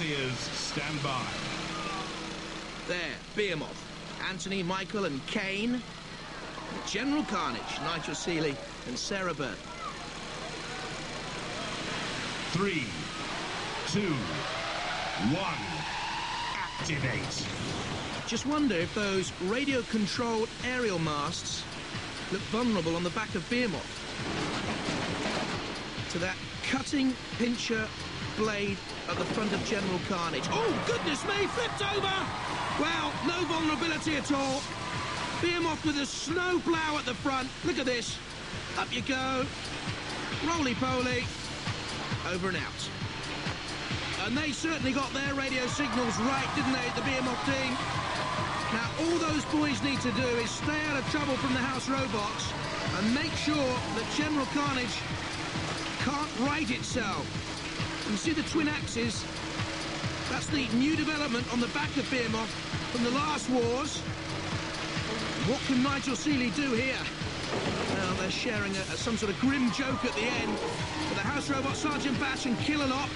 players stand by. There, Behemoth, Anthony, Michael and Kane. General Carnage, Nigel Seeley and Sarah Byrne. 3, 2, 1, activate. Just wonder if those radio-controlled aerial masts look vulnerable on the back of Behemoth to that cutting pincher blade at the front of General Carnage. Oh, goodness me, flipped over! Well, no vulnerability at all. Behemoth with a snow plough at the front. Look at this. Up you go. Roly-poly. Over and out. And they certainly got their radio signals right, didn't they, the Behemoth team? Now, all those boys need to do is stay out of trouble from the house robots and make sure that General Carnage can't right itself. You see the twin axes? That's the new development on the back of Behemoth from the last wars. What can Nigel Seeley do here? Well, they're sharing some sort of grim joke at the end. But the house robot Sergeant Bash and Kill-A-Lot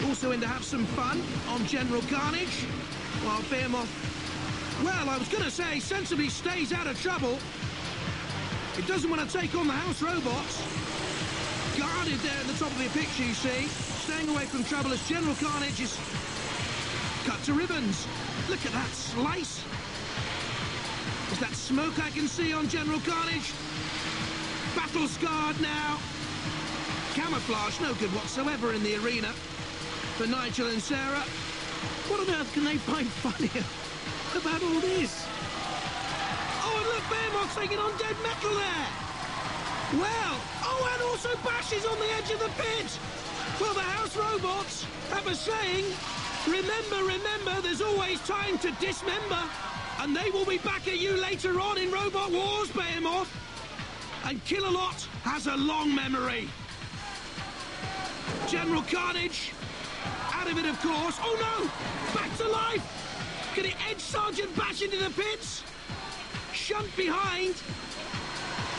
also in to have some fun on General Carnage, while Behemoth, well, I was going to say, sensibly stays out of trouble. It doesn't want to take on the house robots. Guarded there at the top of the picture, you see, staying away from trouble as General Carnage is cut to ribbons. Look at that slice. Is that smoke I can see on General Carnage? Battle scarred now. Camouflage, no good whatsoever in the arena for Nigel and Sarah. What on earth can they find funny about all this? Oh, and look, Behemoth taking on Dead Metal there. Well, oh, and also Bash is on the edge of the pit. Well, the house robots have a saying, remember, there's always time to dismember. And they will be back at you later on in Robot Wars, Behemoth. And Kill-A-Lot has a long memory. General Carnage, out of it, of course. Oh, no! Back to life! Can it edge Sergeant Bash into the pits? Shunt behind.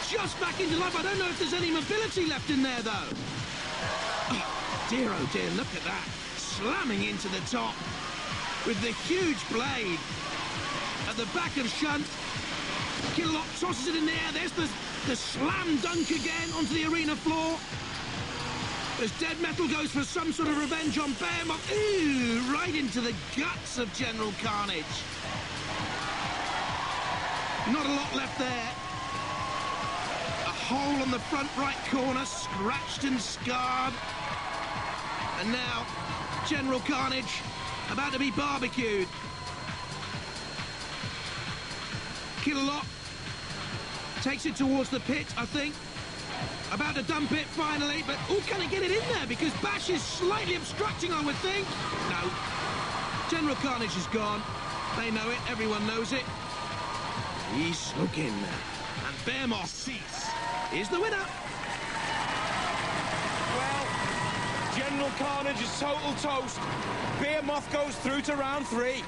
Just back into life. I don't know if there's any mobility left in there, though. Oh, dear, look at that. Slamming into the top with the huge blade. At the back of Shunt, Kill-A-Lot tosses it in the air. There's the slam dunk again onto the arena floor. As Dead Metal goes for some sort of revenge on Behemoth. Ooh, right into the guts of General Carnage. Not a lot left there. A hole on the front right corner, scratched and scarred. And now, General Carnage about to be barbecued. Kill-A-Lot takes it towards the pit, I think. About to dump it finally, but oh, can it get it in there? Because Bash is slightly obstructing, I would think. No. General Carnage is gone. They know it, everyone knows it. He's smoking. And Behemoth is the winner. Well, General Carnage is total toast. Behemoth goes through to round 3.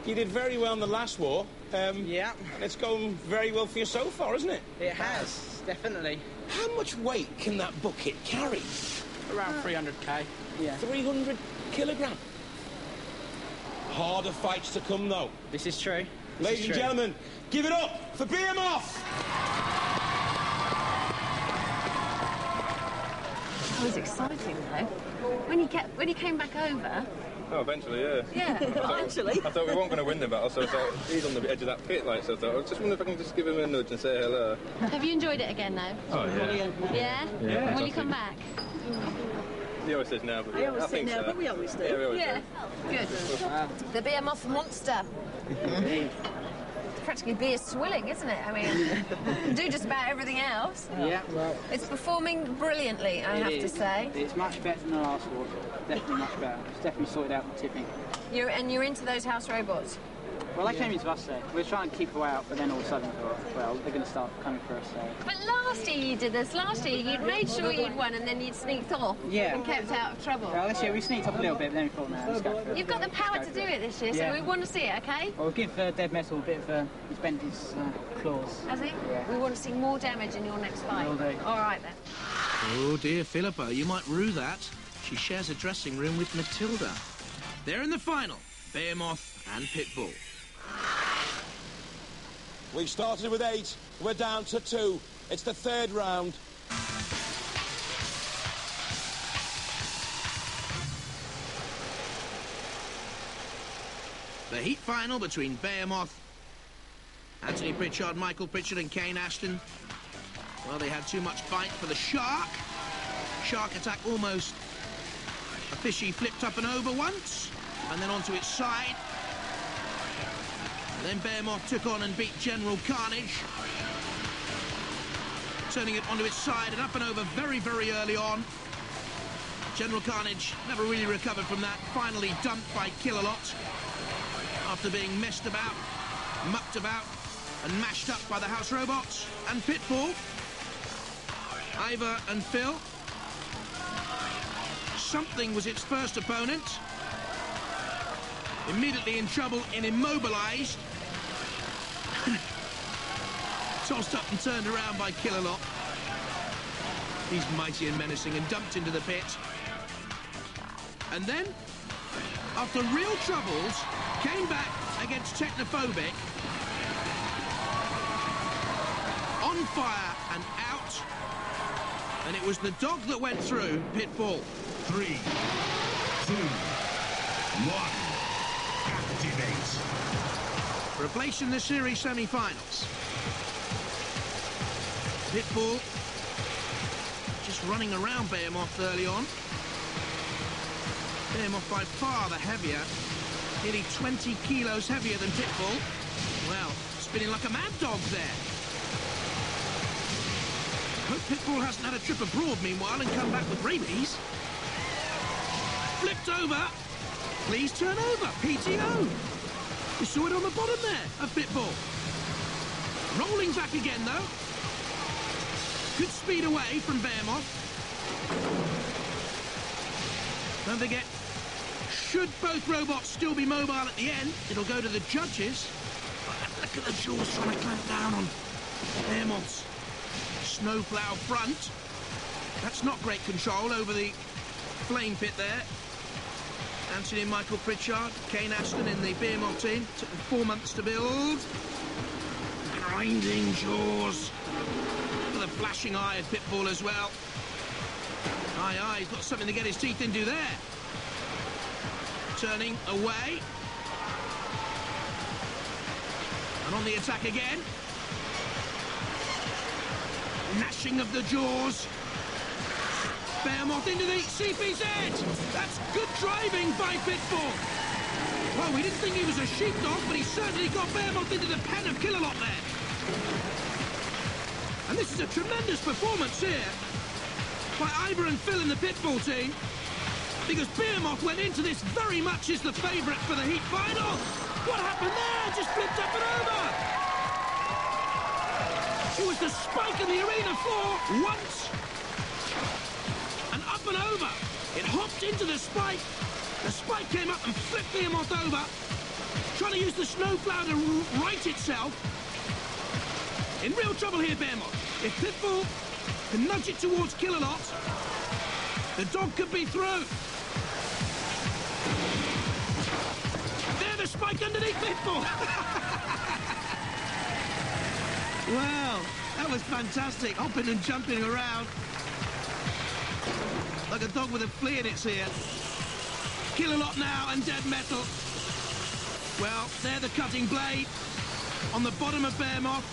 You did very well in the last war. Yeah. And it's going very well for you so far, isn't it? It has, definitely. How much weight can that bucket carry? Around 300k. Yeah. 300 kilogram. Harder fights to come, though. This is true. Ladies and gentlemen, give it up for Behemoth! It was exciting, though. When you came back over... Oh, eventually, yeah. Yeah, eventually. I thought we weren't going to win the battle, so I thought he's on the edge of that pit, like, so I thought, I just wonder if I can just give him a nudge and say hello. Have you enjoyed it again, though? Oh, yeah. Yeah? Yeah. Will you come back? He always says no, but I always I say think no, so. but we always do. Yeah, we always Good. The Behemoth monster. It's practically beer swilling, isn't it? I mean, do just about everything else. Yeah, well... It's performing brilliantly, I have to say. It's much better than the last war. Definitely much better. It's definitely sorted out the tipping. You're into those house robots? Well, they came into us there. We were trying to keep her out, but then all of a sudden, well, they're going to start coming for us. But last year you did this. Last year you'd made sure you'd won and then you'd sneaked off and kept out of trouble. Well, this year we sneaked up a little bit, but then we thought, no, let's go for it. You've got the power to do it this year, so we want to see it, okay? Well, we'll give Dead Metal a bit of he's bent his claws. Has he? Yeah. We want to see more damage in your next fight. Will do. All right, then. Oh, dear Phillipa, you might rue that. She shares a dressing room with Matilda. They're in the final, Behemoth and Pitbull. We started with 8, we're down to 2. It's the 3rd round. The heat final between Behemoth, Anthony Pritchard, Michael Pritchard and Kane Ashton. Well, they had too much fight for the Shark. Shark attack almost a fishy flipped up and over once, and then onto its side. Then Behemoth took on and beat General Carnage, turning it onto its side and up and over very, very early on. General Carnage never really recovered from that, finally dumped by Kill-A-Lot after being messed about, mucked about and mashed up by the house robots. And Pitbull, Ivor and Phil. Sumpthing was its first opponent. Immediately in trouble and immobilised. Tossed up and turned around by Kill-A-Lot. He's mighty and menacing and dumped into the pit. And then, after real troubles, came back against Technophobic. On fire and out. And it was the dog that went through Pitbull. 3, 2, 1, activate. For a place in the series semi-finals. Pitbull just running around Behemoth early on. Behemoth by far the heavier, nearly 20 kilos heavier than Pitbull. Well, spinning like a mad dog there. Hope Pitbull hasn't had a trip abroad meanwhile and come back with rabies. Flipped over. Please turn over. PTO. You saw it on the bottom there of Pitbull. Rolling back again though. Good speed away from Behemoth. Don't forget, should both robots still be mobile at the end, it'll go to the judges. Look at the jaws trying to clamp down on Behemoth's snowplow front. That's not great control over the flame pit there. Anthony and Michael Pritchard, Kane Ashton in the Behemoth team. Took them 4 months to build. Grinding jaws. With a flashing eye of Pitbull as well. Aye, he's got something to get his teeth into there. Turning away. And on the attack again. Gnashing of the jaws. Behemoth into the CPZ. That's good driving by Pitbull. Well, we didn't think he was a sheepdog, but he certainly got Behemoth into the pen of Kill-A-Lot there. And this is a tremendous performance here by Ivor and Phil in the Pitbull team, because Behemoth went into this very much as the favourite for the heat final. What happened there? Just flipped up and over. It was the spike in the arena floor once. And up and over. It hopped into the spike. The spike came up and flipped Behemoth over, trying to use the snowplow to right itself. In real trouble here, Behemoth. If Pitbull can nudge it towards Kill-A-Lot, the dog could be through. There, the spike underneath Pitbull. Wow, that was fantastic. Hopping and jumping around. Like a dog with a flea in its ear. Kill-A-Lot now and Dead Metal. Well, they're the cutting blade on the bottom of Behemoth.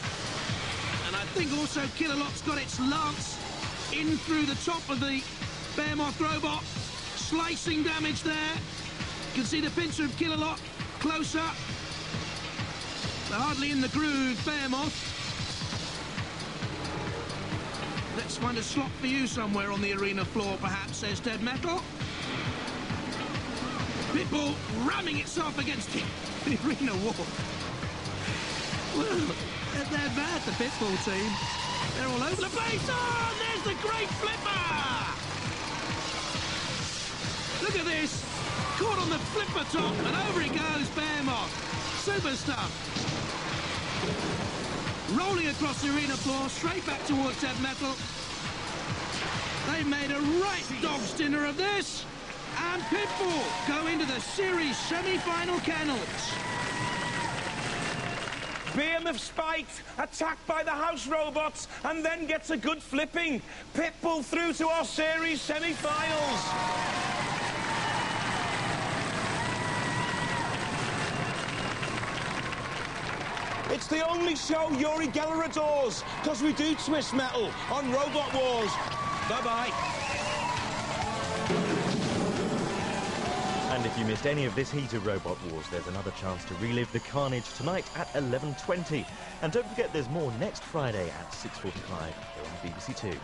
And I think also Kill-A-Lot's got its lance in through the top of the Behemoth robot. Slicing damage there. You can see the pincer of Kill-A-Lot closer. They're hardly in the groove, Behemoth. Let's find a slot for you somewhere on the arena floor, perhaps, says Dead Metal. Pitbull ramming itself against him. The arena war. Well, they're mad, the Pitbull team. They're all over the place. Oh, there's the great Phillipa! Look at this. Caught on the Phillipa top, and over he goes, Behemoth. Super stuff. Rolling across the arena floor, straight back towards that metal. They made a right dog's dinner of this. And Pitbull go into the series semi-final kennels. Behemoth spiked, attacked by the house robots, and then gets a good flipping. Pitbull through to our series semi-finals. It's the only show Yuri Geller adores, because we do twist metal on Robot Wars. Bye-bye. And if you missed any of this heat of Robot Wars, there's another chance to relive the carnage tonight at 11:20. And don't forget there's more next Friday at 6:45 here on BBC Two.